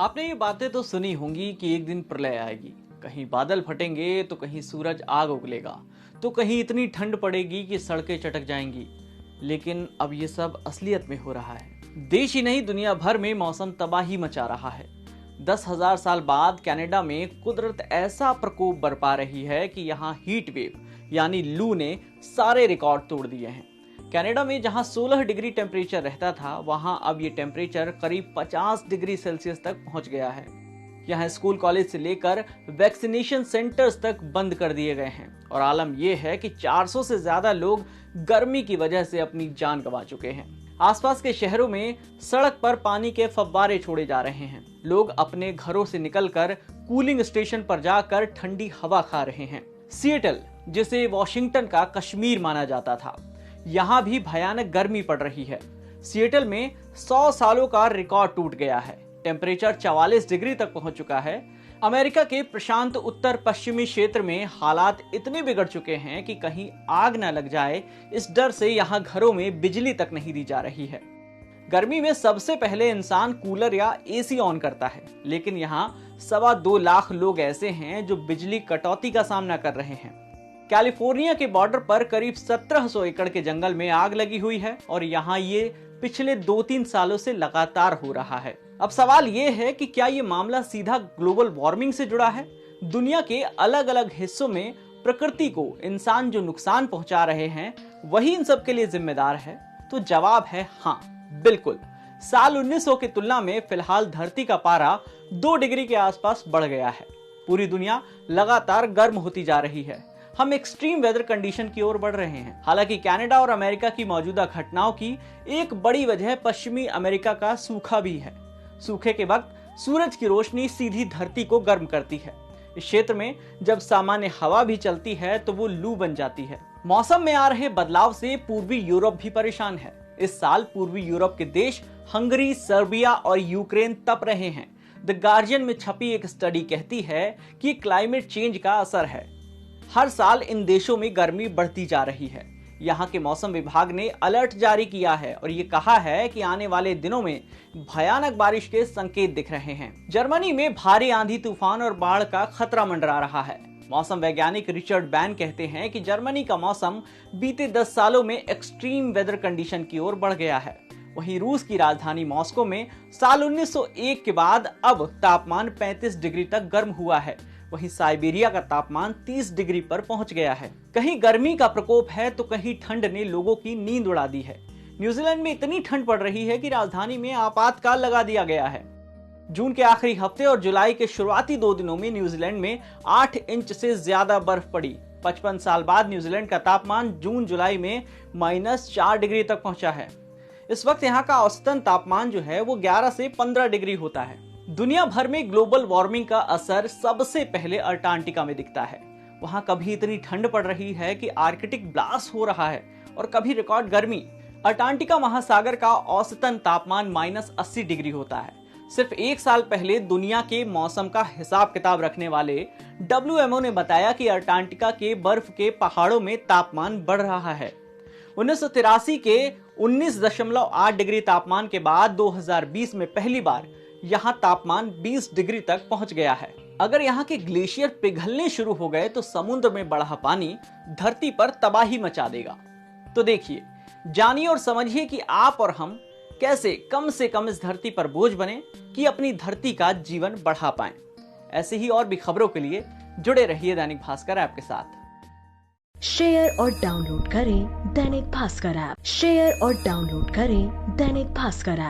आपने ये बातें तो सुनी होंगी कि एक दिन प्रलय आएगी। कहीं बादल फटेंगे तो कहीं सूरज आग उगलेगा, तो कहीं इतनी ठंड पड़ेगी कि सड़कें चटक जाएंगी। लेकिन अब ये सब असलियत में हो रहा है। देश ही नहीं, दुनिया भर में मौसम तबाही मचा रहा है। 10,000 साल बाद कनाडा में कुदरत ऐसा प्रकोप बरपा रही है कि यहाँ हीट वेव यानी लू ने सारे रिकॉर्ड तोड़ दिए हैं। कनाडा में जहां 16 डिग्री टेम्परेचर रहता था, वहां अब ये टेम्परेचर करीब 50 डिग्री सेल्सियस तक पहुंच गया है। यहाँ स्कूल कॉलेज से लेकर वैक्सीनेशन सेंटर्स तक बंद कर दिए गए हैं और आलम यह है कि 400 से ज्यादा लोग गर्मी की वजह से अपनी जान गंवा चुके हैं। आसपास के शहरों में सड़क पर पानी के फव्वारे छोड़े जा रहे हैं। लोग अपने घरों से निकलकर कूलिंग स्टेशन पर जाकर ठंडी हवा खा रहे हैं। सिएटल, जिसे वॉशिंगटन का कश्मीर माना जाता था, यहाँ भी भयानक गर्मी पड़ रही है। सिएटल में 100 सालों का रिकॉर्ड टूट गया है। टेम्परेचर 44 डिग्री तक पहुंच चुका है। अमेरिका के प्रशांत उत्तर पश्चिमी क्षेत्र में हालात इतने बिगड़ चुके हैं कि कहीं आग न लग जाए, इस डर से यहाँ घरों में बिजली तक नहीं दी जा रही है। गर्मी में सबसे पहले इंसान कूलर या एसी ऑन करता है, लेकिन यहाँ 2.25 लाख लोग ऐसे हैं जो बिजली कटौती का सामना कर रहे हैं। कैलिफोर्निया के बॉर्डर पर करीब 1700 एकड़ के जंगल में आग लगी हुई है और यहाँ ये पिछले 2-3 सालों से लगातार हो रहा है। अब सवाल ये है कि क्या ये मामला सीधा ग्लोबल वार्मिंग से जुड़ा है? दुनिया के अलग अलग हिस्सों में प्रकृति को इंसान जो नुकसान पहुंचा रहे हैं, वही इन सब के लिए जिम्मेदार है? तो जवाब है हाँ, बिल्कुल। साल 1900 की तुलना में फिलहाल धरती का पारा 2 डिग्री के आसपास बढ़ गया है। पूरी दुनिया लगातार गर्म होती जा रही है। हम एक्सट्रीम वेदर कंडीशन की ओर बढ़ रहे हैं। हालांकि कनाडा और अमेरिका की मौजूदा घटनाओं की एक बड़ी वजह पश्चिमी अमेरिका का सूखा भी है। सूखे के वक्त सूरज की रोशनी सीधी धरती को गर्म करती है। इस क्षेत्र में जब सामान्य हवा भी चलती है तो वो लू बन जाती है। मौसम में आ रहे बदलाव से पूर्वी यूरोप भी परेशान है। इस साल पूर्वी यूरोप के देश हंगरी, सर्बिया और यूक्रेन तप रहे हैं। द गार्जियन में छपी एक स्टडी कहती है कि क्लाइमेट चेंज का असर है। हर साल इन देशों में गर्मी बढ़ती जा रही है। यहाँ के मौसम विभाग ने अलर्ट जारी किया है और ये कहा है कि आने वाले दिनों में भयानक बारिश के संकेत दिख रहे हैं। जर्मनी में भारी आंधी तूफान और बाढ़ का खतरा मंडरा रहा है। मौसम वैज्ञानिक रिचर्ड बैन कहते हैं कि जर्मनी का मौसम बीते 10 सालों में एक्सट्रीम वेदर कंडीशन की ओर बढ़ गया है। वहीं रूस की राजधानी मॉस्को में साल 1901 के बाद अब तापमान 35 डिग्री तक गर्म हुआ है। वहीं साइबेरिया का तापमान 30 डिग्री पर पहुंच गया है। कहीं गर्मी का प्रकोप है तो कहीं ठंड ने लोगों की नींद उड़ा दी है। न्यूजीलैंड में इतनी ठंड पड़ रही है कि राजधानी में आपातकाल लगा दिया गया है। जून के आखिरी हफ्ते और जुलाई के शुरुआती 2 दिनों में न्यूजीलैंड में 8 इंच से ज्यादा बर्फ पड़ी। 55 साल बाद न्यूजीलैंड का तापमान जून जुलाई में -4 डिग्री तक पहुंचा है। इस वक्त यहाँ का औसतन तापमान जो है वो 11 से 15 डिग्री होता है। दुनिया भर में ग्लोबल वार्मिंग का असर सबसे पहले अंटार्कटिका में दिखता है। वहां कभी इतनी ठंड पड़ रही है कि आर्कटिक ब्लास्ट हो रहा है और कभी रिकॉर्ड गर्मी। अंटार्कटिका महासागर का औसतन तापमान -80 डिग्री होता है। सिर्फ 1 साल पहले दुनिया के मौसम का हिसाब किताब रखने वाले WMO ने बताया कि अंटार्कटिका के बर्फ के पहाड़ों में तापमान बढ़ रहा है। 1983 के 19.8 डिग्री तापमान के बाद 2020 में पहली बार यहाँ तापमान 20 डिग्री तक पहुंच गया है। अगर यहाँ के ग्लेशियर पिघलने शुरू हो गए तो समुद्र में बढ़ा पानी धरती पर तबाही मचा देगा। तो देखिए, जानिए और समझिए कि आप और हम कैसे कम से कम इस धरती पर बोझ बने कि अपनी धरती का जीवन बढ़ा पाएं। ऐसे ही और भी खबरों के लिए जुड़े रहिए दैनिक भास्कर ऐप के साथ। शेयर और डाउनलोड करें दैनिक भास्कर ऐप। शेयर और डाउनलोड करें दैनिक भास्कर ऐप।